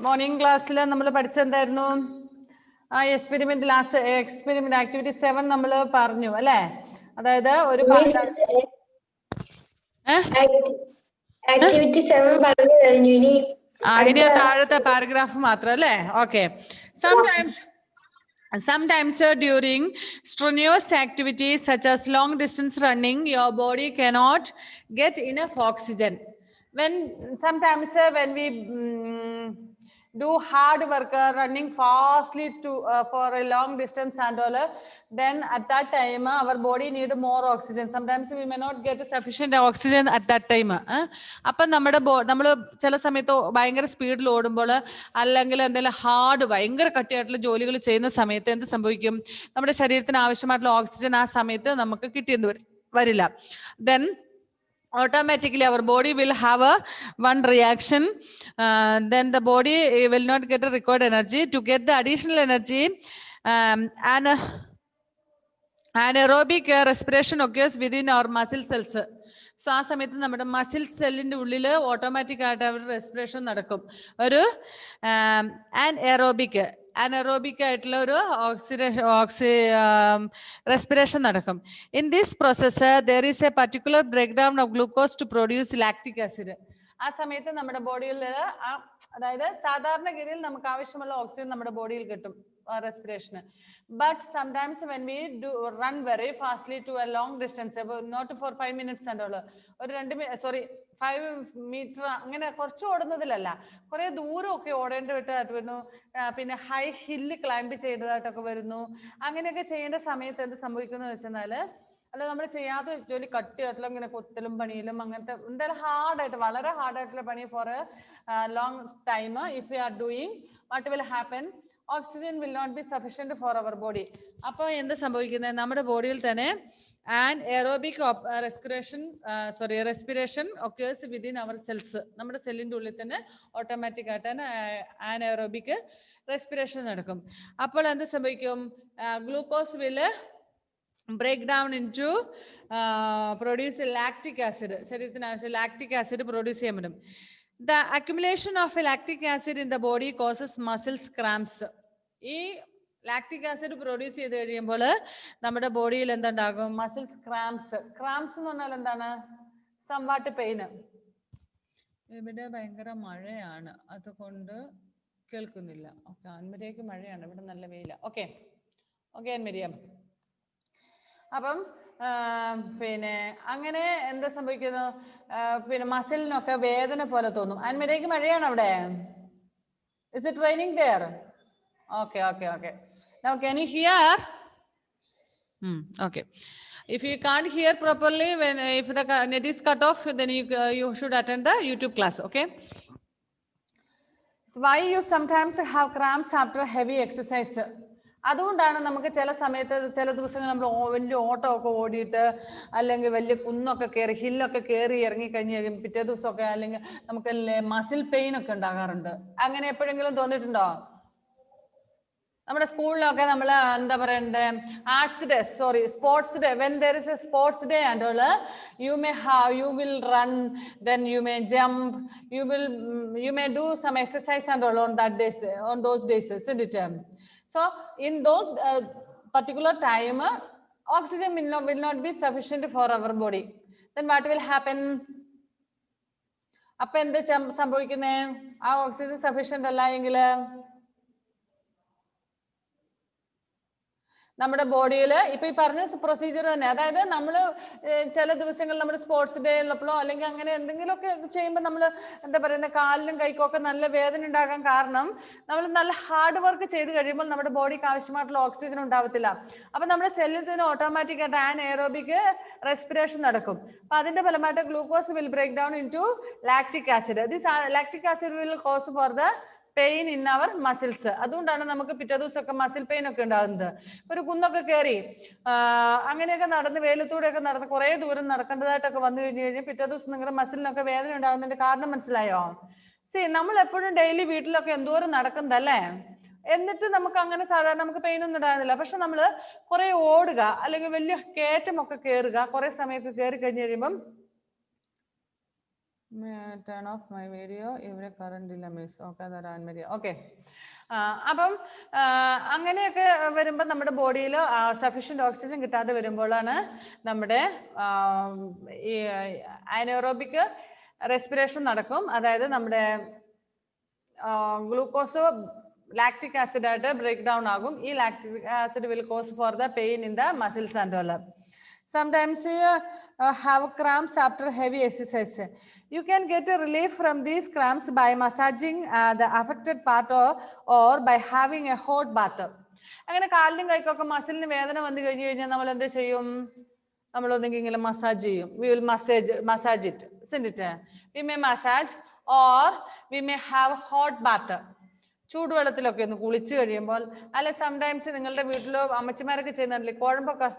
Morning ക്ലാസ്സിൽ നമ്മൾ പഠിച്ചെന്തായിരുന്നു? Experiment last experiment activity 7 നമ്മൾ പറഞ്ഞു അല്ലേ? അതായത് ഒരു ആക്ടിവിറ്റി 7 പറഞ്ഞു കഴിഞ്ഞു. ഇനി താഴത്തെ പാരഗ്രാഫ് മാത്രം അല്ലേ? Okay. Sometimes during strenuous activities such as long distance running, your body cannot get enough oxygen. Sometimes when we do hard work, running fastly for a long distance and all, then at that time our body need more oxygen. Sometimes we may not get sufficient oxygen at that time. അപ്പം നമ്മൾ ചില സമയത്ത് ഭയങ്കര സ്പീഡിൽ ഓടുമ്പോൾ അല്ലെങ്കിൽ എന്തെങ്കിലും hard ഭയങ്കര കട്ടിയായിട്ടുള്ള ജോലികൾ ചെയ്യുന്ന സമയത്ത് എന്ത് സംഭവിക്കും? നമ്മുടെ ശരീരത്തിന് ആവശ്യമായിട്ടുള്ള ഓക്സിജൻ ആ സമയത്ത് നമുക്ക് കിട്ടിയെന്ന് വരില്ല. Then automatically our body will have one reaction. Then the body will not get the required energy. To get the additional energy, anaerobic respiration occurs within our muscle cells. So ആ സമയത്ത് നമ്മുടെ muscle സെല്ലിൻ്റെ ഉള്ളിൽ automatic ആയിട്ട് അവർ respiration നടക്കും. ഒരു anaerobic ആയിട്ടുള്ള ഒരു റെസ്പിറേഷൻ നടക്കും. In this process there is a particular break down of glucose to produce lactic acid. ആ സമയത്ത് നമ്മുടെ ബോഡിയിൽ അതായത് സാധാരണഗതിയിൽ നമുക്ക് ആവശ്യമുള്ള ഓക്സിജൻ നമ്മുടെ ബോഡിയിൽ കിട്ടും respiration, but sometimes when we do run very fastly to a long distance, not for 5 minutes and all, ഒരു 5 meter അങ്ങനെ കുറച്ച് ഓടുന്നതിലല്ല, കുറെ ദൂരമൊക്കെ ഓടേണ്ടതായിട്ട് വരുന്നു. പിന്നെ ഹൈ ഹില്ല് ക്ലൈംബ് ചെയ്തതായിട്ടൊക്കെ വരുന്നു. അങ്ങനെയൊക്കെ ചെയ്യേണ്ട സമയത്ത് എന്ത് സംഭവിക്കുന്നു വെച്ചാൽ, അല്ല നമ്മൾ ചെയ്യാത്ത ജോലി കട്ടിയായിട്ടുള്ള ഇങ്ങനെ കൊത്തലും പണിയിലും അങ്ങനത്തെ എന്തായാലും ഹാർഡായിട്ട് വളരെ ഹാർഡായിട്ടുള്ള പണി for a long time if you are doing, what will happen? Oxygen will not be sufficient for our body. അപ്പോൾ എന്ത് സംഭവിക്കുന്നത്? നമ്മുടെ ബോഡിയിൽ തന്നെ respiration occurs within our cells. നമ്മുടെ സെല്ലിൻ്റെ ഉള്ളിൽ തന്നെ ഓട്ടോമാറ്റിക് ആയിട്ട് ആൻഎയറോബിക് റെസ്പിറേഷൻ നടക്കും. അപ്പോൾ എന്ത് സംഭവിക്കും? Glucose will break down into produce lactic acid. ശരീരത്തിന് ആവശ്യം ലാക്റ്റിക് ആസിഡ് പ്രൊഡ്യൂസ് ചെയ്യാൻ പറ്റും. The accumulation of lactic acid in the body causes muscle cramps. ഈ ലാക്റ്റിക് ആസിഡ് പ്രൊഡ്യൂസ് ചെയ്ത് കഴിയുമ്പോൾ നമ്മുടെ ബോഡിയിൽ എന്തുണ്ടാകും? Muscles cramps. ക്രാംസ് എന്ന് പറഞ്ഞാൽ എന്താണ്? Somewhat pain. ഇവിടെ ഭയങ്കര മഴയാണ്, അതുകൊണ്ട് കേൾക്കുന്നില്ല. ഓക്കെ, അൻമരിയക്ക് മഴയാണ്, ഇവിടെ നല്ല വെയില. ഓക്കെ അൻമരിയ. അപ്പം പിന്നെ അങ്ങനെ എന്താ സംഭവിക്കുന്നു? പിന്നെ മസിലിനൊക്കെ വേദന പോലെ തോന്നും. അൻമരയ്ക്ക് മഴയാണ് അവിടെ? Is it raining there? Okay. Now can you hear? Okay. If you can't hear properly, if the net is cut off, then you should attend the YouTube class. Okay. So why you sometimes have cramps after heavy exercise? അതുകൊണ്ടാണ് നമുക്ക് ചില സമയത്ത് ചില ദിവസങ്ങൾ നമ്മൾ വലിയ ഓട്ടമൊക്കെ ഓടിയിട്ട് അല്ലെങ്കിൽ വലിയ കുന്നൊക്കെ കയറി ഹില്ലൊക്കെ കയറി ഇറങ്ങിക്കഴിഞ്ഞ് കഴിയുമ്പോൾ പിറ്റേ ദിവസമൊക്കെ അല്ലെങ്കിൽ നമുക്ക് മസിൽ പെയിൻ ഒക്കെ ഉണ്ടാകാറുണ്ട്. അങ്ങനെ എപ്പോഴെങ്കിലും തോന്നിയിട്ടുണ്ടോ? നമ്മുടെ സ്കൂളിലൊക്കെ നമ്മൾ എന്താ പറയണ്ടേ, sports day, when there is a sports day and all, you will run, then you may jump, you may do some exercise and all on those days, isn't it? So in those particular time, oxygen will not be sufficient for our body. Then what will happen? അപ്പൊ എന്ത് സംഭവിക്കുന്നേ? ആ oxygen sufficient അല്ല എങ്കിൽ നമ്മുടെ ബോഡിയിൽ ഇപ്പൊ ഈ പറഞ്ഞ പ്രൊസീജിയർ തന്നെ, അതായത് നമ്മൾ ചില ദിവസങ്ങളിൽ നമ്മുടെ സ്പോർട്സ് ഡേ ഉള്ളപ്പോഴോ അല്ലെങ്കിൽ അങ്ങനെ എന്തെങ്കിലുമൊക്കെ ചെയ്യുമ്പോൾ നമ്മൾ എന്താ പറയുന്നത്, കാലിനും കൈക്കും ഒക്കെ നല്ല വേദന ഉണ്ടാകാൻ കാരണം നമ്മൾ നല്ല ഹാർഡ് വർക്ക് ചെയ്ത് കഴിയുമ്പോൾ നമ്മുടെ ബോഡിക്ക് ആവശ്യമായിട്ടുള്ള ഓക്സിജൻ ഉണ്ടാവത്തില്ല. അപ്പൊ നമ്മുടെ സെല്ലിൽ തന്നെ ഓട്ടോമാറ്റിക് ആയിട്ട് ആൻഎയറോബിക് റെസ്പിറേഷൻ നടക്കും. അപ്പൊ അതിന്റെ ഫലമായിട്ട് glucose will break down into lactic acid. This lactic acid will cause for the pain in our muscles. അതുകൊണ്ടാണ് നമുക്ക് പിറ്റേ ദിവസമൊക്കെ മസിൽ പെയിൻ ഒക്കെ ഉണ്ടാകുന്നത്. ഒരു കുന്നൊക്കെ കയറി അങ്ങനെയൊക്കെ നടന്ന് വെയിലത്തൂടെയൊക്കെ നടന്ന് കുറേ ദൂരം നടക്കേണ്ടതായിട്ടൊക്കെ വന്നു കഴിഞ്ഞാൽ പിറ്റേ ദിവസം നിങ്ങളുടെ മസിലിനൊക്കെ വേദന ഉണ്ടാകുന്നതിന്റെ കാരണം മനസ്സിലായോ? നമ്മൾ എപ്പോഴും ഡെയിലി വീട്ടിലൊക്കെ എന്തോരം നടക്കുന്നതല്ലേ, എന്നിട്ട് നമുക്ക് അങ്ങനെ സാധാരണ നമുക്ക് പെയിൻ ഒന്നും ഉണ്ടാകുന്നില്ല. പക്ഷെ നമ്മൾ കുറെ ഓടുക അല്ലെങ്കിൽ വലിയ കയറ്റമൊക്കെ കയറുക, കുറെ സമയമൊക്കെ കയറി കഴിഞ്ഞ് കഴിയുമ്പം Turn off my video. ഇവിടെ കറണ്ട് ഇല്ല മിസ്. ഓക്കെ തരാൻ മതി. ഓക്കെ, അപ്പം അങ്ങനെയൊക്കെ വരുമ്പോൾ നമ്മുടെ ബോഡിയിൽ സഫീഷ്യൻറ്റ് ഓക്സിജൻ കിട്ടാതെ വരുമ്പോഴാണ് നമ്മുടെ ഈ അനോറോബിക് റെസ്പിറേഷൻ നടക്കും. അതായത് നമ്മുടെ ഗ്ലൂക്കോസ് ലാക്റ്റിക് ആസിഡ് ആയിട്ട് ബ്രേക്ക് ഡൗൺ ആകും. ഈ lactic acid will cause for the pain in the muscles and all. Sometimes you have cramps after heavy exercise. You can get a relief from these cramps by massaging the affected part or by having a hot bath. അങ്ങനെ കാലിനും കൈക്കൊക്കെ മസിലിന് വേദന വന്നു കഴിഞ്ഞു കഴിഞ്ഞാൽ നമ്മൾ എന്ത് ചെയ്യും? നമ്മൾ ഒന്നെങ്കിൽ ഇങ്ങനെ മസാജ് ചെയ്യും. We will massage it, isn't it? We may massage or we may have hot bath. ചൂടുവെള്ളത്തിലൊക്കെ ഒന്ന് കുളിച്ച് കഴിയുമ്പോൾ, അല്ലെ സംടൈംസ് നിങ്ങളുടെ വീട്ടിലോ അമ്മച്ചിമാരൊക്കെ ചെയ്യുന്നില്ലേ, കുഴമ്പൊക്കെ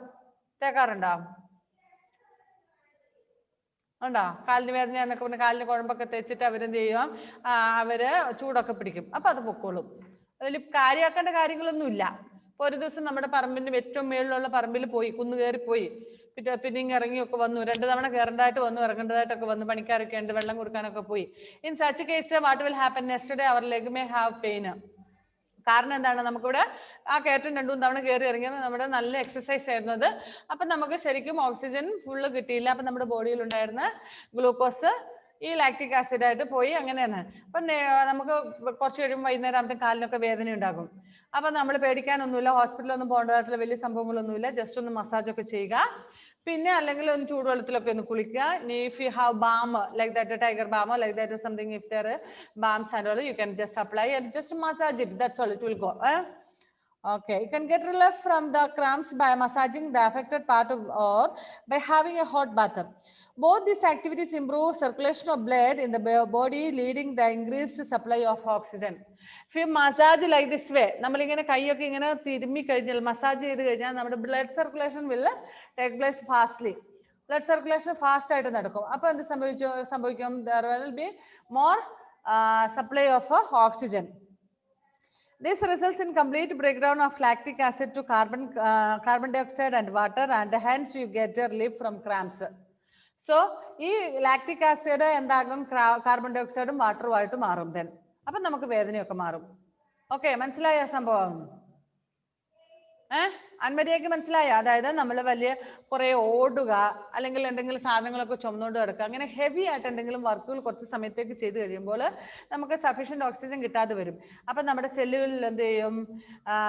തേക്കാറുണ്ടോ? ഉണ്ടോ? കാലിന് വേദന എന്നൊക്കെ പറഞ്ഞാൽ കാലിന് കുഴമ്പൊക്കെ തേച്ചിട്ട് അവരെന്ത് ചെയ്യും? അവര് ചൂടൊക്കെ പിടിക്കും. അപ്പൊ അത് പൊക്കോളും. അതിൽ കാര്യമാക്കേണ്ട കാര്യങ്ങളൊന്നുമില്ല. ഇപ്പൊ ഒരു ദിവസം നമ്മുടെ പറമ്പിന്റെ ഏറ്റവും മേളിലുള്ള പറമ്പിൽ പോയി, കുന്നു കയറിപ്പോയി, പിന്നെ ഇറങ്ങിയൊക്കെ വന്നു, 2 തവണ കയറേണ്ടതായിട്ട് വന്നു, ഇറങ്ങേണ്ടതായിട്ടൊക്കെ വന്നു, പണിക്കാരൊക്കെ ഉണ്ട്, വെള്ളം കൊടുക്കാനൊക്കെ പോയി. In such case what will happen? Next day our leg may have pain. കാരണം എന്താണ്? നമുക്കിവിടെ ആ കയറ്റം 2 തവണ കയറി ഇറങ്ങിയത് നമ്മുടെ നല്ല എക്സസൈസ് ആയിരുന്നു അത്. അപ്പം നമുക്ക് ശരിക്കും ഓക്സിജൻ ഫുള്ള് കിട്ടിയില്ല. അപ്പം നമ്മുടെ ബോഡിയിൽ ഉണ്ടായിരുന്ന ഗ്ലൂക്കോസ് ഈ ലാക്റ്റിക് ആസിഡ് ആയിട്ട് പോയി. അങ്ങനെയാണ്. അപ്പം നമുക്ക് കുറച്ച് കഴിയുമ്പോൾ വൈകുന്നേരം ആകുമ്പോൾ കാലിനൊക്കെ വേദന ഉണ്ടാകും. അപ്പം നമ്മൾ പേടിക്കാനൊന്നുമില്ല, ഹോസ്പിറ്റലൊന്നും പോകേണ്ടതായിട്ടുള്ള വലിയ സംഭവങ്ങളൊന്നുമില്ല. ജസ്റ്റ് ഒന്ന് മസാജൊക്കെ ചെയ്യുക. പിന്നെ അല്ലെങ്കിൽ ഒന്ന് ചൂടുവെള്ളത്തിലൊക്കെ ഒന്ന് കുളിക്കുക. If you have balm like that, tiger ബാമോ like that something, if there balms and all, you can just apply and just massage it. That's all, it will go. Okay, you can get relief from the cramps by massaging the affected part or by having a hot bath. Both these activities improve circulation of blood in the body, leading the increased supply of oxygen. If you massage like this way, നമ്മളിങ്ങനെ കൈയൊക്കെ ഇങ്ങനെ തിരുമ്മി കഴിഞ്ഞാൽ, massage ചെയ്ത് കഴിഞ്ഞാൽ നമ്മുടെ blood circulation will take place fastly. Blood circulation fast ആയിട്ട് നടക്കും. അപ്പോൾ എന്ത് സംഭവിക്കും? there will be more supply of oxygen. This results in complete breakdown of lactic acid to carbon dioxide and water, and hence you get a relief from cramps. So ഈ lactic acid എന്താകും? Carbon ഡൈ ഓക്സൈഡും വാട്ടറും ആയിട്ട് മാറും. then അപ്പം നമുക്ക് വേദനയൊക്കെ മാറും. ഓക്കെ, മനസ്സിലായ സംഭവം? അന്മരിയൊക്കെ മനസ്സിലായോ? അതായത് നമ്മൾ വലിയ കുറെ ഓടുക, അല്ലെങ്കിൽ എന്തെങ്കിലും സാധനങ്ങളൊക്കെ ചുമന്നുകൊണ്ട് കിടക്കുക, അങ്ങനെ ഹെവി ആയിട്ട് എന്തെങ്കിലും വർക്കുകൾ കുറച്ച് സമയത്തേക്ക് ചെയ്ത് കഴിയുമ്പോൾ നമുക്ക് സഫീഷ്യൻറ്റ് ഓക്സിജൻ കിട്ടാതെ വരും. അപ്പം നമ്മുടെ സെല്ലുകളിൽ എന്ത് ചെയ്യും?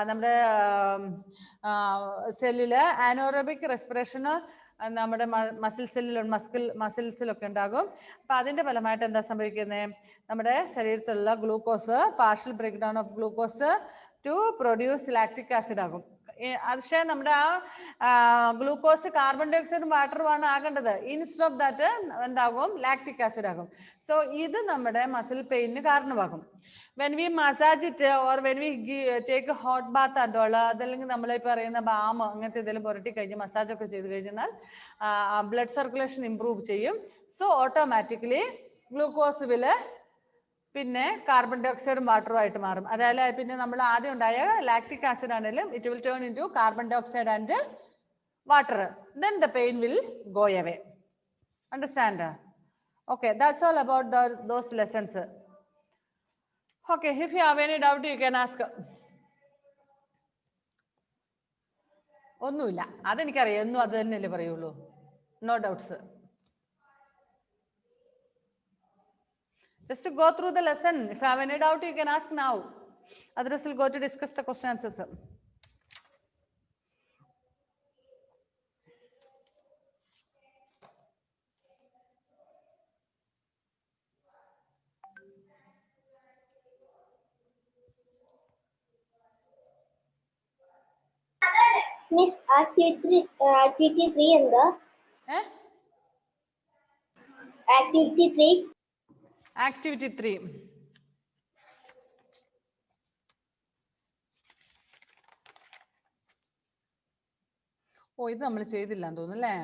നമ്മുടെ സെല്ലിൽ അനോറോബിക് റെസ്പിറേഷന് നമ്മുടെ മസിൽസിലൊക്കെ ഉണ്ടാകും. അപ്പം അതിൻ്റെ ഫലമായിട്ട് എന്താ സംഭവിക്കുന്നത്? നമ്മുടെ ശരീരത്തിലുള്ള glucose, partial break down of glucose to produce lactic acid ആകും. പക്ഷേ നമ്മുടെ ആ ഗ്ലൂക്കോസ് കാർബൺ ഡൈ ഓക്സൈഡും വാട്ടറുമാണ് ആകേണ്ടത്. ഇൻസ്റ്റെഡ് ഓഫ് ദാറ്റ് എന്താകും? ലാക്റ്റിക് ആസിഡ് ആകും. സോ ഇത് നമ്മുടെ മസിൽ പെയിന് കാരണമാകും. when we massage it or when we take a hot bath and all, അതല്ലെങ്കിൽ നമ്മൾ ഈ പറയുന്ന ബാം അങ്ങനത്തെ എന്തെങ്കിലും പുരട്ടി കഴിഞ്ഞ് മസാജൊക്കെ ചെയ്ത് കഴിഞ്ഞാൽ ബ്ലഡ് സർക്കുലേഷൻ ഇംപ്രൂവ് ചെയ്യും. സോ ഓട്ടോമാറ്റിക്കലി ഗ്ലൂക്കോസ് വില് പിന്നെ കാർബൺ ഡൈ ഓക്സൈഡും വാട്ടറും ആയിട്ട് മാറും. അതായത് പിന്നെ നമ്മൾ ആദ്യം ഉണ്ടായ ലാക്റ്റിക് ആസിഡ് ആണെങ്കിലും it will turn into carbon dioxide and water. Then the pain will go away. Understand? Okay, that's all about those lessons. Okay, if you have any doubt, you can ask. ഒന്നുമില്ല, അതെനിക്കറിയാം, എന്നും അത് തന്നെയല്ലേ പറയുള്ളൂ. No doubts. Just to go through the lesson. If you have any doubt, you can ask now. Otherwise, we'll go to discuss the question answers. Miss, activity 3 എന്താ? Activity 3. Activity 3. ഓ, ഇത് നമ്മൾ ചെയ്തില്ലാന്ന് തോന്നുന്നല്ലേ?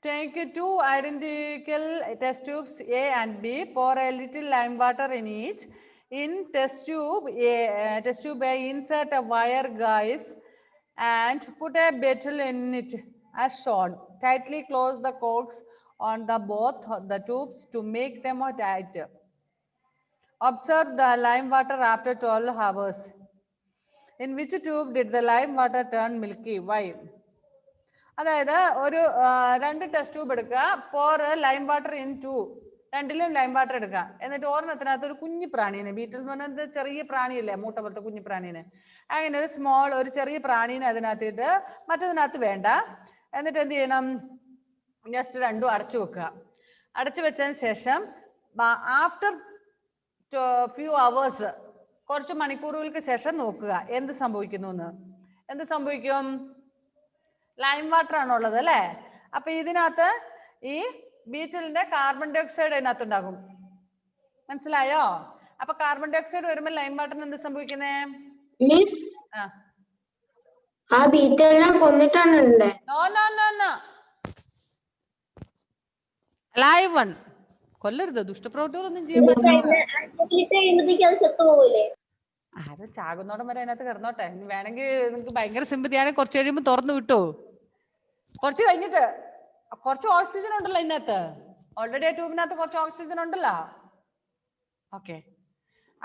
Take 2 identical test tubes A and B. Pour a little lime water in each. In test tube A, insert a wire guys and put a bottle in it as shown. Tightly close the corks on the both the tubes to make them tight. Observe the lime water after 12 hours. In which tube did the lime water turn milky? Why? അതായത് ഒരു 2 test tube എടുക്കുക, പോർ lime water in 2, രണ്ടിലും lime water എടുക്കുക. എന്നിട്ട് ഒരെണ്ണത്തിനകത്ത് ഒരു കുഞ്ഞു പ്രാണീനെ, ബീറ്റിൽ എന്ന് പറഞ്ഞാൽ ചെറിയ പ്രാണിയില്ലേ, മൂട്ട പോലത്തെ കുഞ്ഞു പ്രാണീനെ, അങ്ങനെ ഒരു ചെറിയ പ്രാണീനെ അതിനകത്തിട്ട് മറ്റതിനകത്ത് വേണ്ട. എന്നിട്ട് എന്ത് ചെയ്യണം? ജസ്റ്റ് രണ്ടും അടച്ചു വെക്കുക. അടച്ചു വെച്ചതിന് ശേഷം ആഫ്റ്റർ ഫ്യൂ അവേഴ്സ്, കുറച്ച് മണിക്കൂറുകൾക്ക് ശേഷം നോക്കുക എന്ത് സംഭവിക്കുന്നു എന്ന്. എന്ത് സംഭവിക്കും? ലൈം വാട്ടർ ആണുള്ളത് അല്ലേ? അപ്പൊ ഇതിനകത്ത് ഈ ബീറ്റലിന്റെ കാർബൺ ഡൈ ഓക്സൈഡ് അതിനകത്ത് ഉണ്ടാകും. മനസ്സിലായോ? അപ്പൊ കാർബൺ ഡൈ ഓക്സൈഡ് വരുമ്പോൾ ലൈം വാട്ടറിന് എന്ത് സംഭവിക്കുന്നേ? മിസ്, ആ ബീറ്റലിനെ കൊന്നിട്ടാണ് ഉണ്ടേ? No no no no, live one. കൊല്ലരുത്, ദുഷ്ടപ്രവൃത്തികളൊന്നും ചെയ്യാൻ പറ്റില്ല. അത് ചാകുന്നോടം വരെ അതിനകത്ത് കിടന്നോട്ടെ. വേണമെങ്കിൽ നിങ്ങൾക്ക് ഭയങ്കര സിമ്പതിയാണ്, കുറച്ച് കഴിയുമ്പോൾ തുറന്നു വിട്ടു. കുറച്ച് കഴിഞ്ഞിട്ട് കുറച്ച് ഓക്സിജൻ ഉണ്ടല്ലോ ഇതിനകത്ത്, ഓൾറെഡി ആ ട്യൂബിനകത്ത് കുറച്ച് ഓക്സിജൻ ഉണ്ടല്ലോ. ഓക്കെ,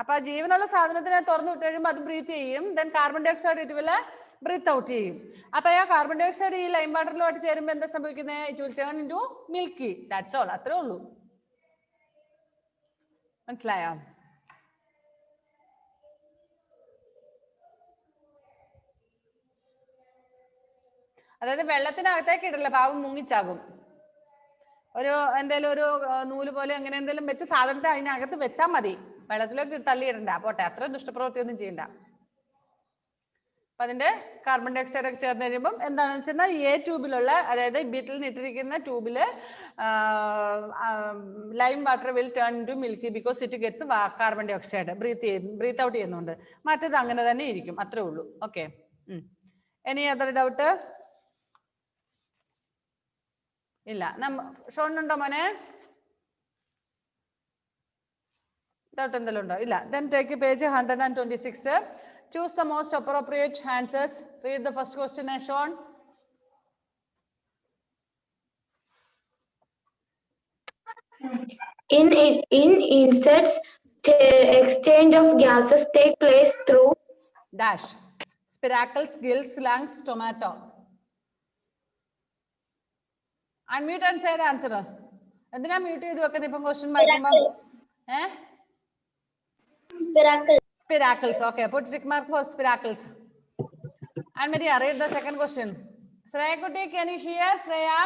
അപ്പൊ ആ ജീവനുള്ള സാധനത്തിനെ തുറന്നു വിട്ട് കഴിയുമ്പോൾ അത് ബ്രീത്ത് ചെയ്യും. Then carbon dioxide it will breathe out ചെയ്യും. അപ്പൊ ആ കാർബൺ ഡൈ ഓക്സൈഡ് ഈ ലൈം വാട്ടറിലുമായിട്ട് ചേരുമ്പോൾ എന്താ സംഭവിക്കുന്നത്? It will turn into milky. That's all, അത്രേ ഉള്ളൂ. മനസ്സിലായോ? അതായത് വെള്ളത്തിനകത്തേക്ക് ഇടില്ല, പാവം മുങ്ങിച്ചാകും. എന്തേലും ഒരു നൂല് പോലെ അങ്ങനെ എന്തെങ്കിലും വെച്ച് സാധനത്തെ അതിനകത്ത് വെച്ചാൽ മതി, വെള്ളത്തിലേക്ക് തള്ളിയിടണ്ട. പോട്ടെ, അത്ര ദുഷ്ടപ്രവൃത്തി ഒന്നും ചെയ്യണ്ട. അപ്പൊ അതിന്റെ കാർബൺ ഡൈ ഓക്സൈഡ് ഒക്കെ ചേർന്ന് കഴിയുമ്പോൾ എന്താണെന്ന് വെച്ചാൽ എ ട്യൂബിലുള്ള, അതായത് ബീറ്റിലിന് ഇട്ടിരിക്കുന്ന ട്യൂബില് lime water will turn to milky because it gets carbon dye oxide breath out ചെയ്യുന്നുണ്ട്. മറ്റത് അങ്ങനെ തന്നെ ഇരിക്കും, അത്രേ ഉള്ളൂ. Okay, any other doubt? ഇല്ല. ഷോണുണ്ടോ മോനെ? ഡൗട്ട് എന്തെങ്കിലും ഉണ്ടോ? ഇല്ല. Then take page 126. Choose the most appropriate answers. Read the first question as shown. In insects, exchange of gases take place through dash spiracles, gills, lungs, stomata. Unmute and say the answer. എന്തിനാ mute ചെയ്ത് വെക്കുന്നത് ഇപ്പം question വായിക്കുമ്പോ? Spiracles. Okay, put tick mark for spiracles. And Maria, read the second question. Shreya Kuti, can you hear Shreya?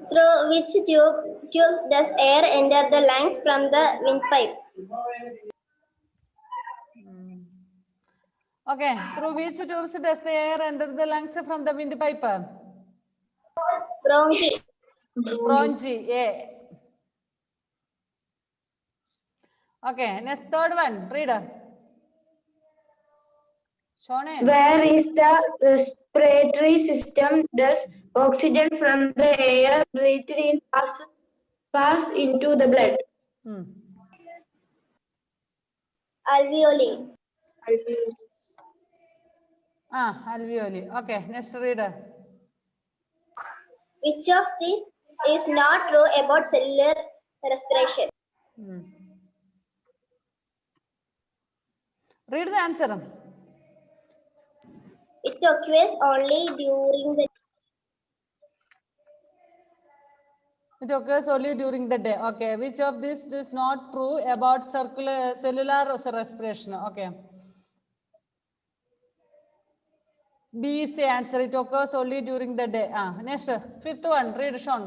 Through which tubes does air enter the lungs from the windpipe? Okay, through which tubes does the air enter the lungs from the windpipe? Bronchi. Bronchi, yeah. Okay, next third one, read. Shone. Where is the respiratory system? Does oxygen from the air breathed in pass into the blood? Alveoli. Alveoli. Okay, next read. Which of these is not true about cellular respiration? Read the answer. It occurs only during the day. Okay, which of this is not true about cellular respiration? Okay. B is the answer. It occurs only during the day. Next, fifth one. Read, Sean.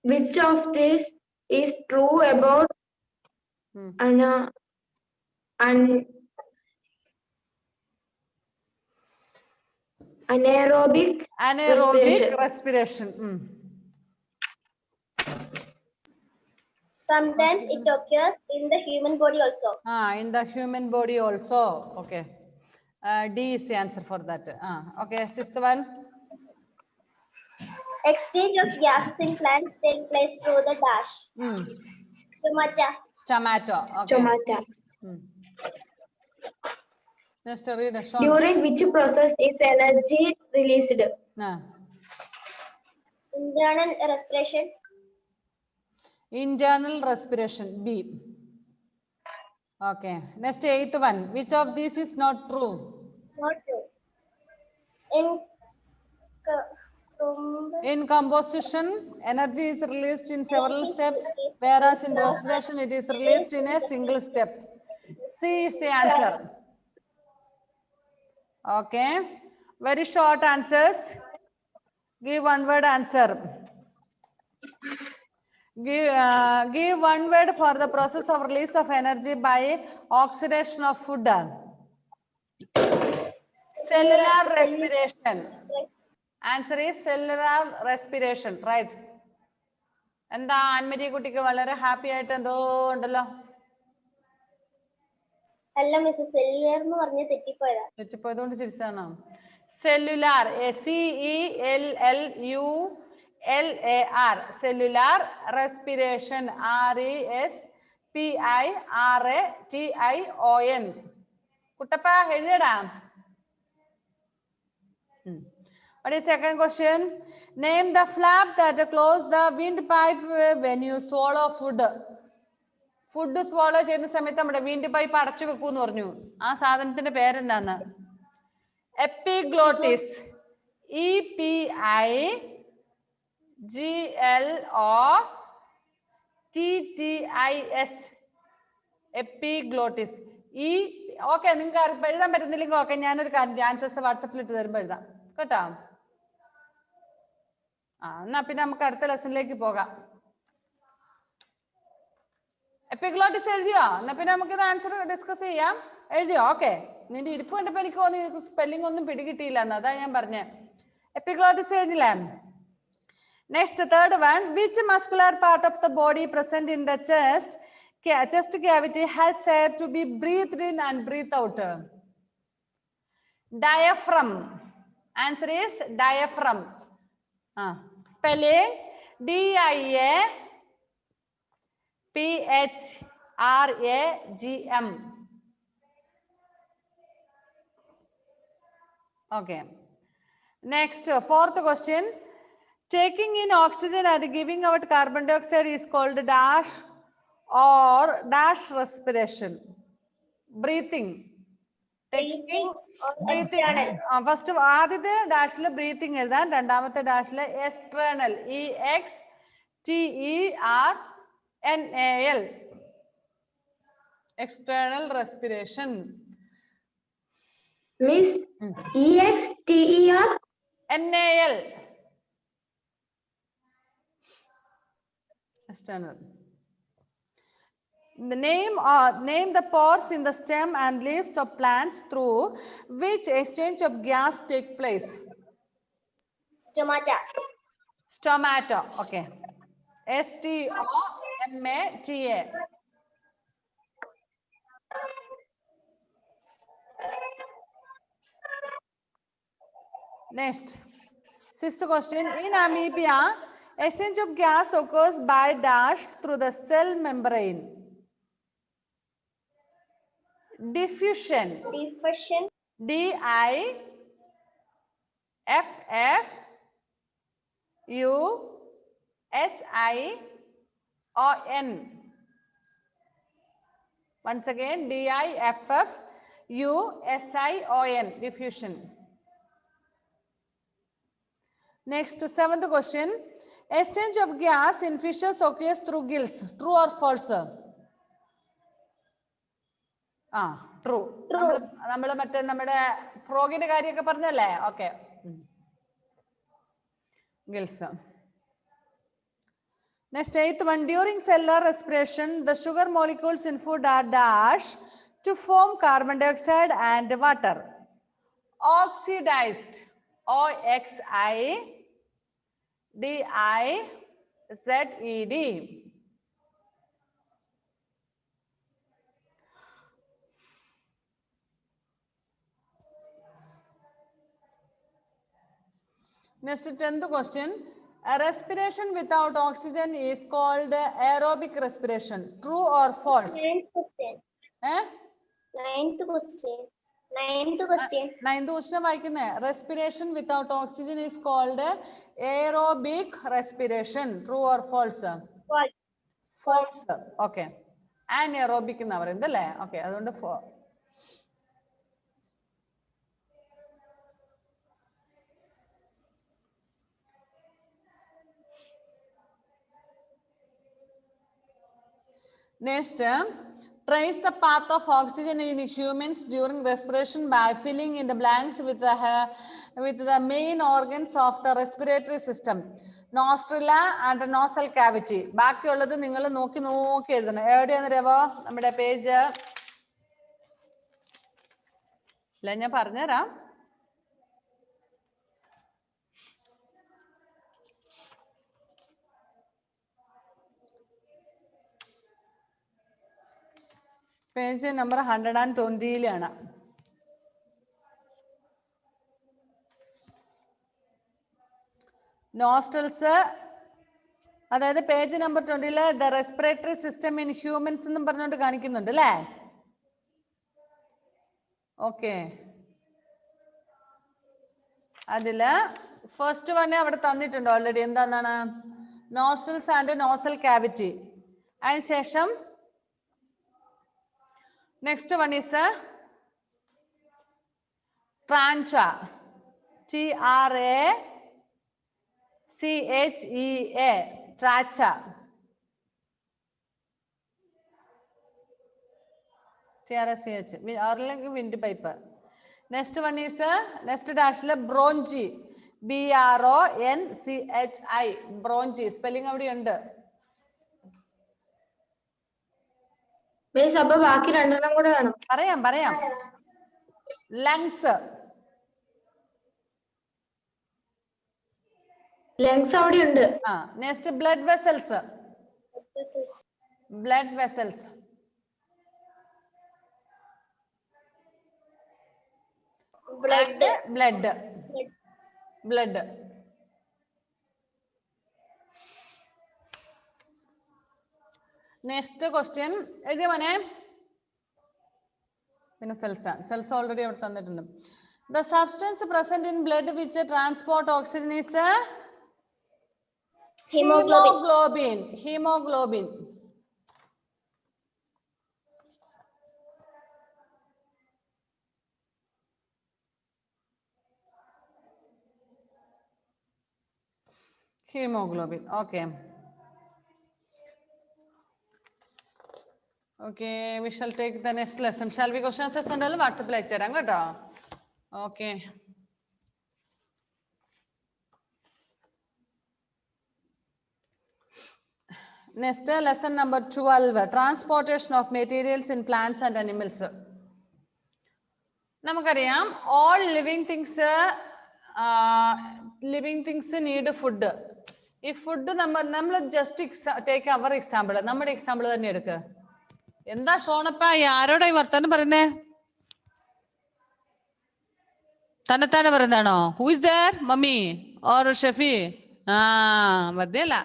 Which of this is true about anaerobic respiration? Sometimes it occurs in the human body also. In the human body also. Okay. D is the answer for that. Okay, sixth one. Exchange of gases in plants take place through the dash. Stomata. Okay. Stomata. Just read, Sean. During which process is energy released? Internal respiration. Internal respiration, B. Okay. Next, 8th one. Which of these is not true? Not true. In composition, energy is released in several steps, whereas in respiration, it is released in a single step. C is the answer. Okay. Very short answers. Give one word answer. Give one word for the process of release of energy by oxidation of food. Cellular respiration. Answer is cellular respiration, right? And the Anmari Kutika Valera happy at and oh, അല്ല miss cellular എന്ന് പറഞ്ഞ തെറ്റിപ്പോയതാ. തെറ്റിപ്പോയതുകൊണ്ട് ചിരിച്ചാണോ? Cellular, CELLULAR, cellular respiration, RESPIRATION. കുട്ടപ്പ എഴുതിയടാ. What is second question? Name the flap that close the windpipe when you swallow food. Food swallow ചെയ്യുന്ന സമയത്ത് നമ്മുടെ വിൻഡ് പൈപ്പ് അടച്ചു വെക്കൂന്ന് പറഞ്ഞു. ആ സാധനത്തിന്റെ പേരെന്താന്ന്? എപ്പിഗ്ലോട്ടിസ്. EPIGLOTTIS. എപ്പിഗ്ലോട്ടിസ്. ഓക്കെ, നിങ്ങൾക്ക് എഴുതാൻ പറ്റുന്നില്ലെങ്കിൽ ഓക്കെ, ഞാനൊരു ആൻസേഴ്സ് വാട്സപ്പിൽ ഇട്ട് തരുമ്പോൾ എഴുതാം കേട്ടോ. എന്നാ പിന്നെ നമുക്ക് അടുത്ത ലെസണിലേക്ക് പോകാം. എപ്പിഗ്ലോട്ടിസ് എഴുതിയോ? എന്നാ പിന്നെ നമുക്ക് ഇത് ആൻസർ ഡിസ്കസ് ചെയ്യാം. എഴുതിയോ? ഓക്കെ. നിന്റെ ഇരിപ്പ് കണ്ടപ്പോ എനിക്ക് തോന്നി സ്പെല്ലിംഗ് ഒന്നും പിടികിട്ടിയില്ല എന്ന്, അതാ ഞാൻ പറഞ്ഞേ. എപ്പിഗ്ലോട്ടിസ് എഴുതില്ലേ? Next third one. Which muscular part of the body present in the chest cavity helps air to be breathed in and breathed out? Diaphragm. Answer is diaphragm. Spelling DIAPHRAGM. Okay. Next, fourth question. Taking in oxygen and giving out carbon dioxide is called dash or dash respiration. Breathing. Breathing or external. First ആദ്യത്തെ ഡാഷില് breathing എഴുതാൻ, രണ്ടാമത്തെ ഡാഷില് external, EXTERNAL, external respiration. Miss, EXTERNAL, external. The name the pores in the stem and leaves of plants through which exchange of gas take place. Stomata. Stomata. Okay. STOMATA. Next, sixth question. In amoeba, exchange of gas occurs by dash through the cell membrane. Diffusion. Diffusion. DIFFUSION. Once again, DIFFUSION. Diffusion. Next, seventh question. Exchange of gas in fishes occurs through gills. True or false? True. നമ്മൾ മറ്റേ നമ്മുടെ ഫ്രോഗിന്റെ കാര്യമൊക്കെ പറഞ്ഞല്ലേ? Okay. Gills. Next, eighth one. During cellular respiration, the sugar molecules in food are dash to form carbon dioxide and water. Oxidized. OXIDIZED. Next, 10th question. A respiration without oxygen is called aerobic respiration. True or false? Ninth question. Eh? Ninth question. Ninth question. 9th question വായിക്കുന്നേ. Respiration without oxygen is called aerobic respiration. True or false? False. False. Okay. Anaerobic എന്നാ പറയുന്നത് അല്ലേ? Okay. അതുകൊണ്ട് next, trace the path of oxygen in humans during respiration by filling in the blanks with the main organs of the respiratory system. Nostrila and nasal cavity. ബാക്കിയുള്ളത് നിങ്ങൾ നോക്കി എഴുതണം. എവിടെയാണ് രവോ? നമ്മുടെ പേജ് അല്ല, ഞാൻ പറഞ്ഞുതരാം. പേജ് നമ്പർ 120-ലാണ്. നോസ്ട്രൽസ്, അതായത് പേജ് നമ്പർ 20-ല് the respiratory system in humans എന്നും പറഞ്ഞുകൊണ്ട് കാണിക്കുന്നുണ്ട് അല്ലേ? ഓക്കെ, അതില് ഫസ്റ്റ് വൺ അവിടെ തന്നിട്ടുണ്ട് ഓൾറെഡി. എന്താണ്? Nostrils and nozzle cavity. അതിനുശേഷം next one is trachea. trachea. trachea. or like windpipe. Next one is next dash bronchi. bronchi. bronchi spelling avadi undu. അപ്പൊ ബാക്കി രണ്ടെണ്ണം കൂടെ വേണം. പറയാം. ലങ്സ്. ലങ്സ് അവിടെ ഉണ്ട്. Next blood vessels. Blood vessels. Blood. Next question എഴുതിയ മോനെ. പിന്നെ സെൽസ് ഓൾറെഡി അവിടെ തന്നിട്ടുണ്ട്. The substance present in blood which transport oxygen is haemoglobin. Haemoglobin. Haemoglobin. Okay. Okay, we shall take the next lesson. Shall we question answers and all WhatsApp ൽ അയച്ചുതരാം കേട്ടോ. Okay. Next lesson number 12, transportation of materials in plants and animals. നമുക്കറിയാം all living things need food. ഈ food നമ്മൾ just take our example. നമ്മുടെ example തന്നെ എടുക്കുക. എന്താ ഷോണപ്പ ആരോടാ ഈ വർത്താനം പറയുന്നേ? തന്നെത്താനെ പറയുന്നതാണോ? Who is there? Mummy or Shefi? വെറുതെ അല്ല,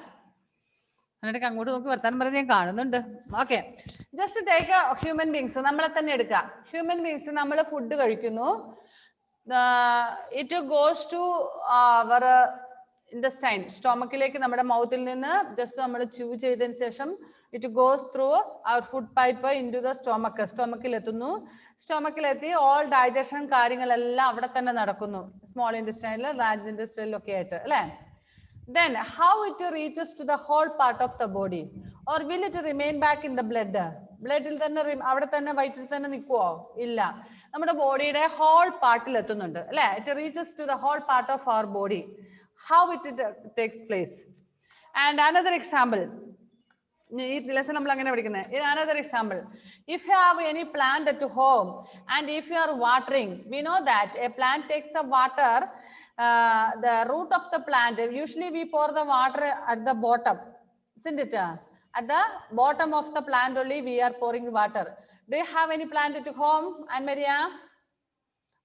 എന്നിട്ട് അങ്ങോട്ട് നോക്കി വർത്താനം പറയുന്നത് ഞാൻ കാണുന്നുണ്ട്. Okay, just take human beings. നമ്മളെ തന്നെ എടുക്കുക. ഹ്യൂമൻ ബീങ്സ് നമ്മൾ ഫുഡ് കഴിക്കുന്നു. It goes to our intestine. സ്റ്റൊമക്കിലേക്ക് നമ്മുടെ മൗത്തിൽ നിന്ന് ജസ്റ്റ് നമ്മൾ ച്യൂ ചെയ്തതിന് ശേഷം it goes through our food pipe into the stomach. സ്റ്റൊമക്കിൽ എത്തുന്നു. സ്റ്റൊമക്കിലെത്തി ഓൾ ഡൈജഷൻ കാര്യങ്ങളെല്ലാം അവിടെ തന്നെ നടക്കുന്നു. സ്മോൾ ഇൻറ്റസ്റ്റൈനിൽ, ലാർജ് ഇൻറ്റസ്റ്റൈനിലൊക്കെ ആയിട്ട് അല്ലേ? Then how it reaches to the whole part of the body, or will it remain back in the blood? ബ്ലഡിൽ തന്നെ അവിടെ തന്നെ വയറ്റിൽ തന്നെ നിൽക്കുവോ? ഇല്ല, നമ്മുടെ ബോഡിയുടെ ഹോൾ പാർട്ടിൽ എത്തുന്നുണ്ട് അല്ലെ? It reaches to the whole part of our body. How it takes place. And another example, ഈ ലെസൺ നമ്മൾ അങ്ങനെ പഠിക്കുന്നത്. Another example, if you have any plant at home and if you are watering, we know that a plant takes the water, the root of the plant, usually we pour the water at the bottom, isn't it? At the bottom of the plant only we are pouring water. Do you have any plant at home, Anne Maria?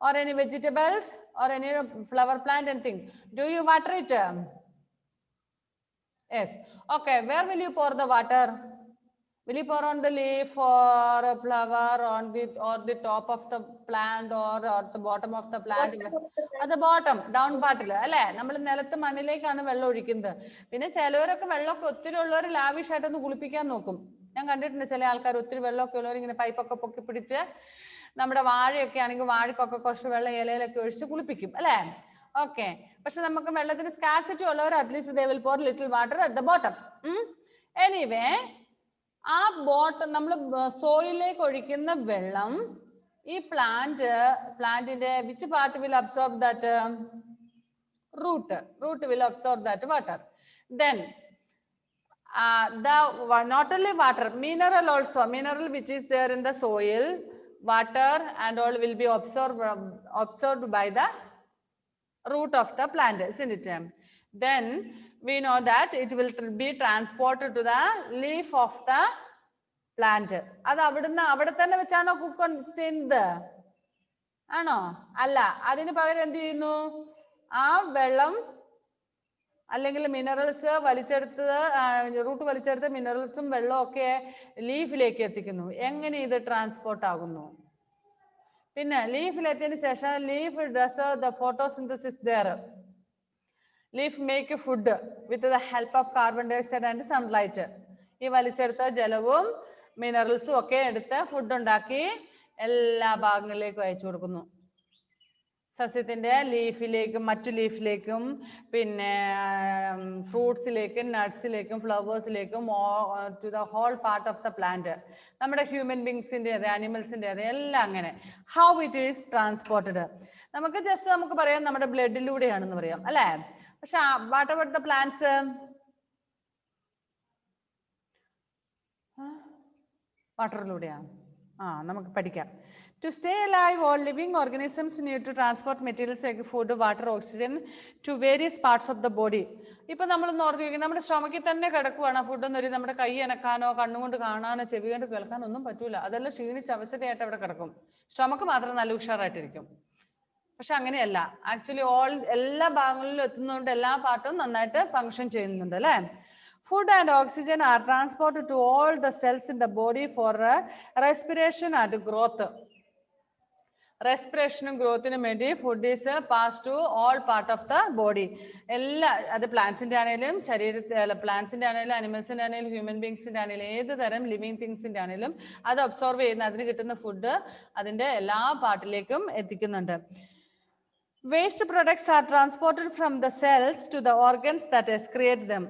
Or any vegetables or any flower plant, anything? Do you water it? Yes. Okay, where will you pour the water? Will you pour on the leaf or a flower on the top of the plant or the bottom of the plant? At the bottom, down part. അല്ലേ നമ്മൾ നിലത്ത് മണ്ണിലേക്കാണ് വെള്ളം ഒഴിക്കുന്നത്. പിന്നെ ചിലവരൊക്കെ വെള്ളമൊക്കെ ഒത്തിരി ഉള്ളവർ ലാവിഷായിട്ടൊന്ന് കുളിപ്പിക്കാൻ നോക്കും. ഞാൻ കണ്ടിട്ടുണ്ട് ചില ആൾക്കാർ ഒത്തിരി വെള്ളമൊക്കെ ഉള്ളവർ ഇങ്ങനെ പൈപ്പൊക്കെ പൊക്കി പിടിച്ച് നമ്മുടെ വാഴയൊക്കെ ആണെങ്കിൽ വാഴക്കൊക്കെ കുറച്ച് വെള്ളം ഇലയിലൊക്കെ ഒഴിച്ച് കുളിപ്പിക്കും അല്ലേ? ഓക്കെ. പക്ഷെ നമുക്ക് വെള്ളത്തിന് സ്കാർസിറ്റി ഉള്ളവർ at least they will pour little water at the bottom. Anyway, ആ ബോട്ടം നമ്മൾ സോയിലേക്ക് ഒഴിക്കുന്ന വെള്ളം ഈ പ്ലാന്റിന്റെ which part will absorb that? root will absorb that water. Then not only water, mineral also, mineral which is there in the soil, water and all will be absorbed by the root of the plant, isn't it? Then we know that it will be transported to the leaf of the plant. അത് അവിടെ തന്നെ വെച്ചാണോ cook ചെയ്യുന്നത്? ആണോ? അല്ല, അതിന് പകരം എന്ത് ചെയ്യുന്നു? ആ വെള്ളം അല്ലെങ്കിൽ മിനറൽസ് റൂട്ട് വലിച്ചെടുത്ത് മിനറൽസും വെള്ളവും ഒക്കെ ലീഫിലേക്ക് എത്തിക്കുന്നു. എങ്ങനെ ഇത് ട്രാൻസ്പോർട്ട് ആകുന്നു? പിന്നെ ലീഫിലെത്തിയതിനു ശേഷം leaf does the photosynthesis there. Leaf make food with the help of carbon dioxide and sunlight. ഈ വലിച്ചെടുത്ത ജലവും മിനറൽസും ഒക്കെ എടുത്ത് ഫുഡ് ഉണ്ടാക്കി എല്ലാ ഭാഗങ്ങളിലേക്കും അയച്ചു കൊടുക്കുന്നു. സസ്യത്തിന്റെ ലീഫിലേക്കും മറ്റു ലീഫിലേക്കും പിന്നെ ഫ്രൂട്ട്സിലേക്കും നട്ട്സിലേക്കും ഫ്ലവേഴ്സിലേക്കും to the whole part of the plant. നമ്മുടെ ഹ്യൂമൻ ബീങ്സിന്റെ അതെ ആനിമൽസിന്റെ അതെ എല്ലാം അങ്ങനെ. How it is transported? നമുക്ക് പറയാം നമ്മുടെ ബ്ലഡിലൂടെയാണെന്ന് പറയാം അല്ലേ? പക്ഷെ വാട്ട് അബൌട്ട് ദ പ്ലാന്റ്സ്? വാട്ടറിലൂടെയാ? നമുക്ക് പഠിക്കാം. To stay alive, all living organisms need to transport materials like food, water, oxygen to various parts of the body. ഇപ്പൊ നമ്മളൊന്ന് ഓർത്ത് നോക്കി, നമ്മുടെ സ്റ്റൊമക്കിൽ തന്നെ കിടക്കുവാണ് ഫുഡൊന്നും ഒരു നമ്മുടെ കൈ അനക്കാനോ കണ്ണുകൊണ്ട് കാണാനോ ചെവി കൊണ്ട് കേൾക്കാനോ ഒന്നും പറ്റൂല. അതെല്ലാം ക്ഷീണിച്ച് അവശതയായിട്ട് അവിടെ കിടക്കും. സ്റ്റൊമക്ക് മാത്രം നല്ല ഉഷാറായിട്ടിരിക്കും. പക്ഷെ അങ്ങനെയല്ല, ആക്ച്വലി എല്ലാ ഭാഗങ്ങളിലും എത്തുന്നതുകൊണ്ട് എല്ലാ പാർട്ടും നന്നായിട്ട് ഫങ്ഷൻ ചെയ്യുന്നുണ്ട് അല്ലേ? Food and oxygen are transported to all the cells in the body for respiration and growth. റെസ്പിറേഷനും ഗ്രോത്തിനും വേണ്ടി food is pass to all part of the body. അത് പ്ലാന്റ്സിന്റെ ആണെങ്കിലും പ്ലാന്റ്സിന്റെ ആണെങ്കിലും അനിമൽസിന്റെ ആണെങ്കിലും ഹ്യൂമൻ ബീങ്സിന്റെ ആണെങ്കിലും ഏത് തരം ലിവിങ് തിങ്സിന്റെ ആണെങ്കിലും അത് അബ്സോർവ് ചെയ്യുന്ന അതിന് കിട്ടുന്ന ഫുഡ് അതിന്റെ എല്ലാ പാർട്ടിലേക്കും എത്തിക്കുന്നുണ്ട്. Waste products are transported from the cells to the organs that excrete them.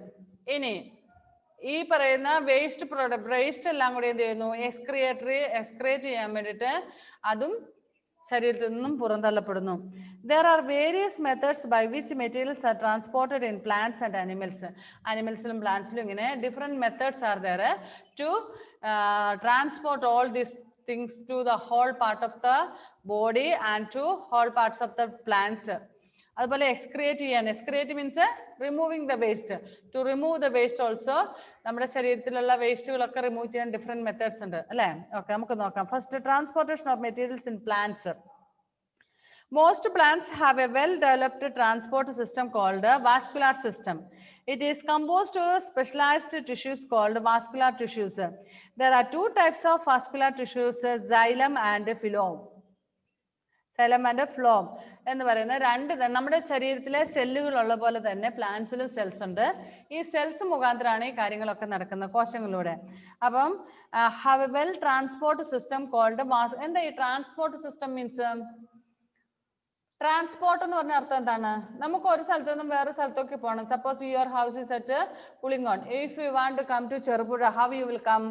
ഇനി ഈ പറയുന്ന വേസ്റ്റ് എല്ലാം കൂടി എന്ത് ചെയ്യുന്നു? എക്സ്ക്രിയേറ്റ് ചെയ്യാൻ വേണ്ടിയിട്ട് അതും ശരീരത്തിൽ നിന്നും പുറന്തള്ളപ്പെടുന്നു. There are various methods by which materials are transported in plants and animals. Animalസിലും പ്ലാന്റ്സിലും ഇങ്ങനെ different methods are there to transport all these things to the whole part of the body and to whole parts of the plants. അതുപോലെ excrete means removing the waste. To remove the waste also നമ്മുടെ ശരീരത്തിലുള്ള വേസ്റ്റുകളൊക്കെ remove ചെയ്യാൻ different methods ഉണ്ട് അല്ലേ? Okay, നമുക്ക് നോക്കാം. First, transportation of materials in plants. Most plants have a well-developed transport system called a vascular system. It is composed of specialized tissues called vascular tissues. There are two types of vascular tissues, xylem and phloem. Xylem and phloem എന്ന് പറയുന്ന രണ്ട് നമ്മുടെ ശരീരത്തിലെ സെല്ലുകളുള്ള പോലെ തന്നെ പ്ലാന്റ്സിലും cells ഉണ്ട്. ഈ cells മുഖാന്തരമാണ് ഈ കാര്യങ്ങളൊക്കെ നടക്കുന്നത് കോശങ്ങളിലൂടെ. അപ്പം have a well transport system called എന്താ ഈ ട്രാൻസ്പോർട്ട് സിസ്റ്റം മീൻസ്? ട്രാൻസ്പോർട്ട് എന്ന് പറഞ്ഞ അർത്ഥം എന്താണ്? നമുക്ക് ഒരു സ്ഥലത്തു നിന്നും വേറെ സ്ഥലത്തേക്ക് പോകണം. Suppose your house is at Pulingome. If you want to come to Cherupuzha, how you will come?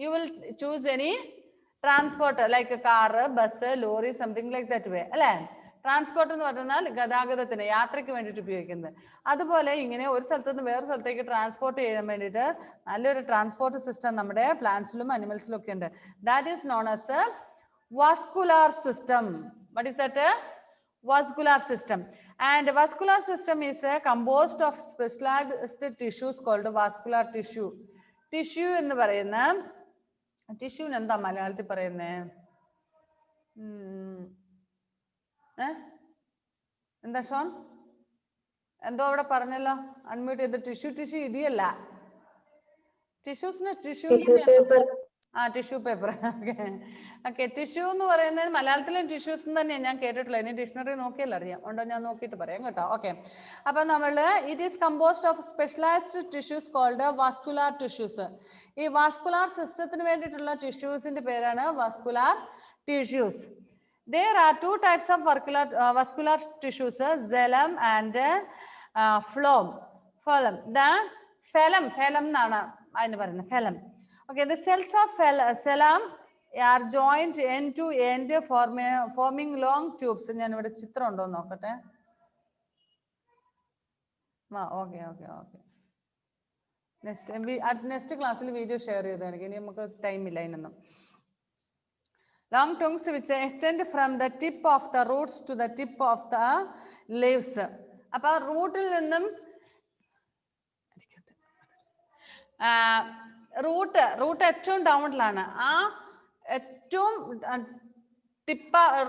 You will choose any transport like car, bus, lorry, something like that way അല്ലേ? ട്രാൻസ്പോർട്ട് എന്ന് പറഞ്ഞാൽ ഗതാഗതത്തിന് യാത്രയ്ക്ക് വേണ്ടിയിട്ട് ഉപയോഗിക്കുന്നത്. അതുപോലെ ഇങ്ങനെ ഒരു സ്ഥലത്തു നിന്ന് വേറെ സ്ഥലത്തേക്ക് ട്രാൻസ്പോർട്ട് ചെയ്യാൻ വേണ്ടിയിട്ട് നല്ലൊരു ട്രാൻസ്പോർട്ട് സിസ്റ്റം നമ്മുടെ പ്ലാന്റ്സിലും അനിമൽസിലും ഒക്കെ ഉണ്ട്. That is known as vascular system. What is that? Vascular system. And vascular system is composed of specialized tissues called vascular tissue. Tissue എന്ന് പറയുന്ന ടിഷ്യൂന് എന്താ മലയാളത്തിൽ പറയുന്നേ? എന്താ ഷോൺ? എന്തോ അവിടെ പറഞ്ഞല്ലോ, അൺമ്യൂട്ട് ചെയ്ത്. ടിഷ്യൂ ഇടിയല്ല. ടിഷ്യൂസിന് tissue paper, tissue paper. Okay tissue എന്ന് പറയുന്നത് മലയാളത്തിലും ടിഷ്യൂസ് തന്നെയാണ് ഞാൻ കേട്ടിട്ടുള്ളത്. ഇനി ഡിക്ഷണറി നോക്കിയാൽ അറിയാം. ഉണ്ടോ ഞാൻ നോക്കിയിട്ട് പറയാം കേട്ടോ. ഓക്കെ അപ്പൊ നമ്മൾ it is composed of specialised tissues called vascular tissues. ഈ വാസ്കുലാർ സിസ്റ്റത്തിന് വേണ്ടിയിട്ടുള്ള ടിഷ്യൂസിന്റെ പേരാണ് vascular tissues. There are two types of vascular tissues, xylem and phloem. The phloem എന്നാണ് അതിന് പറയുന്നത്, phloem. Okay, the cells of xylem are joined end to end forming long tubes. ഞാൻ ഇവിടെ ചിത്രം ഉണ്ടോ നോക്കട്ടെ. ഓക്കെ ഓക്കെ ഓക്കെ നെക്സ്റ്റ് ക്ലാസ്സിൽ video share ചെയ്തായിരിക്കും. ഇനി നമുക്ക് ടൈമില്ല അതിനൊന്നും. Long tongues which extend from the tip of the roots to the tip of the leaves. അപ്പൊ റൂട്ടിൽ നിന്നും റൂട്ട് ഏറ്റവും ഡൗണിലാണ്. ആ ഏറ്റവും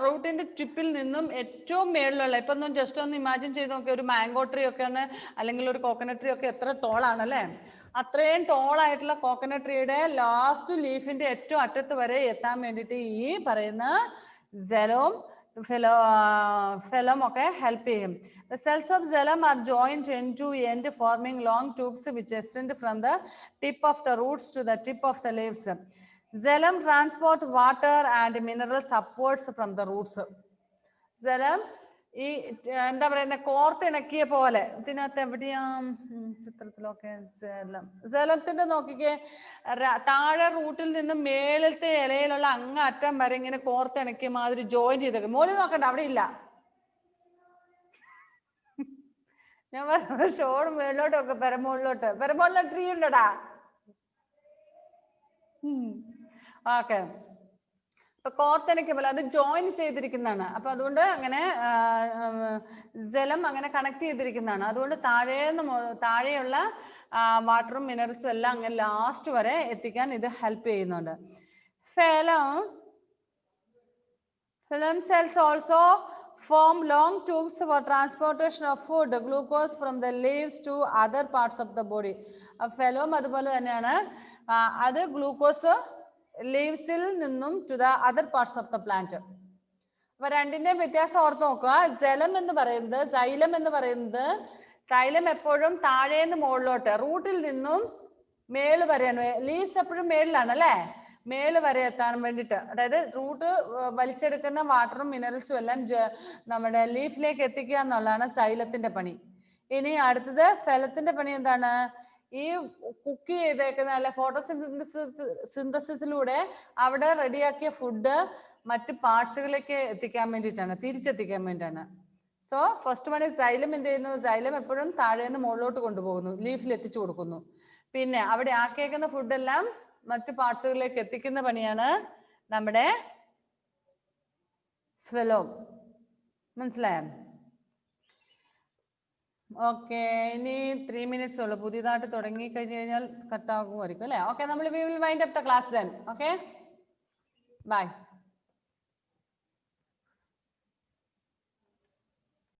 റൂട്ടിന്റെ ടിപ്പിൽ നിന്നും ഏറ്റവും മേളിലുള്ള, ഇപ്പൊ ഒന്ന് ജസ്റ്റ് ഒന്ന് ഇമാജിൻ ചെയ്ത് നോക്കി, ഒരു മാംഗോ ട്രീ ഒക്കെയാണ് അല്ലെങ്കിൽ ഒരു കോക്കനട്ട് ട്രീ ഒക്കെ എത്ര ടോളാണ് അല്ലേ? അത്രയും ടോളായിട്ടുള്ള കോക്കനട്ട് ട്രീയുടെ ലാസ്റ്റ് ലീഫിന്റെ ഏറ്റവും അറ്റത്ത് വരെ എത്താൻ വേണ്ടിയിട്ട് ഈ പറയുന്ന xylem phloem ഒക്കെ ഹെൽപ്പ് ചെയ്യും. The cells of xylem are joined end to end forming long tubes which extend from the tip of the roots to the tip of the leaves. Xylem transport water and minerals upwards from the roots. Xylem ഈ എന്താ പറയുന്ന കോർത്തിണക്കിയ പോലെ, ഇതിനകത്ത് എവിടെയാ ചിത്രത്തിലൊക്കെ ജലത്തിന്റെ നോക്കിക്കേ, താഴെ റൂട്ടിൽ നിന്ന് മേളിലത്തെ ഇലയിലുള്ള അങ്ങ് അറ്റം വരെ ഇങ്ങനെ കോർത്തിണക്കിയ മാതിരി ജോയിൻ ചെയ്തേക്കും. മോളിൽ നോക്കണ്ട, അവിടെ ഇല്ല. ഞാൻ പറഞ്ഞ ഷോട് മേളിലോട്ടൊക്കെ പെരമുകളിലെ ട്രീ ഉണ്ടടാ. ഓക്കെ കോർത്തിണക്കിയ പോലെ അത് ജോയിൻ ചെയ്തിരിക്കുന്നതാണ്. അപ്പൊ അതുകൊണ്ട് അങ്ങനെ ജലം അങ്ങനെ കണക്ട് ചെയ്തിരിക്കുന്നതാണ്. അതുകൊണ്ട് താഴെയുള്ള വാട്ടറും മിനറൽസും എല്ലാം അങ്ങനെ ലാസ്റ്റ് വരെ എത്തിക്കാൻ ഇത് ഹെൽപ്പ് ചെയ്യുന്നുണ്ട്. Phloem cells also form long tubes for transportation of food, glucose from the leaves to other parts of the body. phloem അതുപോലെ തന്നെയാണ്, അത് ഗ്ലൂക്കോസ് ലീവ്സിൽ നിന്നും to the other parts of the plant. അപ്പൊ രണ്ടിന്റെയും വ്യത്യാസം ഓർത്ത് നോക്കുക. xylem എന്ന് പറയുന്നത് xylem എപ്പോഴും താഴേന്ന് മുകളിലോട്ട്, റൂട്ടിൽ നിന്നും മേള് വരെയാണ്. ലീവ്സ് എപ്പോഴും മേളിലാണ് അല്ലെ, മേള് വരെ എത്താൻ വേണ്ടിയിട്ട്. അതായത് റൂട്ട് വലിച്ചെടുക്കുന്ന വാട്ടറും മിനറൽസും എല്ലാം നമ്മുടെ ലീഫിലേക്ക് എത്തിക്കുക എന്നുള്ളതാണ് xylem-ത്തിന്റെ പണി. ഇനി അടുത്തത് ഫലത്തിന്റെ പണി എന്താണ്? ഈ കുക്ക് ചെയ്തേക്കുന്ന അല്ലെ ഫോട്ടോസിന്തസിസിലൂടെ അവിടെ റെഡിയാക്കിയ ഫുഡ് മറ്റ് പാർട്സുകളിലേക്ക് എത്തിക്കാൻ വേണ്ടിയിട്ടാണ്, തിരിച്ചെത്തിക്കാൻ വേണ്ടിയിട്ടാണ്. സോ ഫസ്റ്റ് വൺ xylem എന്ത് ചെയ്യുന്നു? xylem എപ്പോഴും താഴേന്ന് മുകളിലോട്ട് കൊണ്ടുപോകുന്നു, ലീഫിൽ എത്തിച്ചു കൊടുക്കുന്നു. പിന്നെ അവിടെ ആക്കിയേക്കുന്ന ഫുഡെല്ലാം മറ്റു പാർട്സുകളിലേക്ക് എത്തിക്കുന്ന പണിയാണ് നമ്മുടെ phloem. മനസ്സിലായോ? ഓക്കെ ഇനി 3 minutes ഉള്ളു. പുതിയതായിട്ട് തുടങ്ങി കഴിഞ്ഞു കഴിഞ്ഞാൽ കട്ടാകുമായിരിക്കും അല്ലെ? ഓക്കെ നമ്മൾ we will wind up the class then. Okay bye.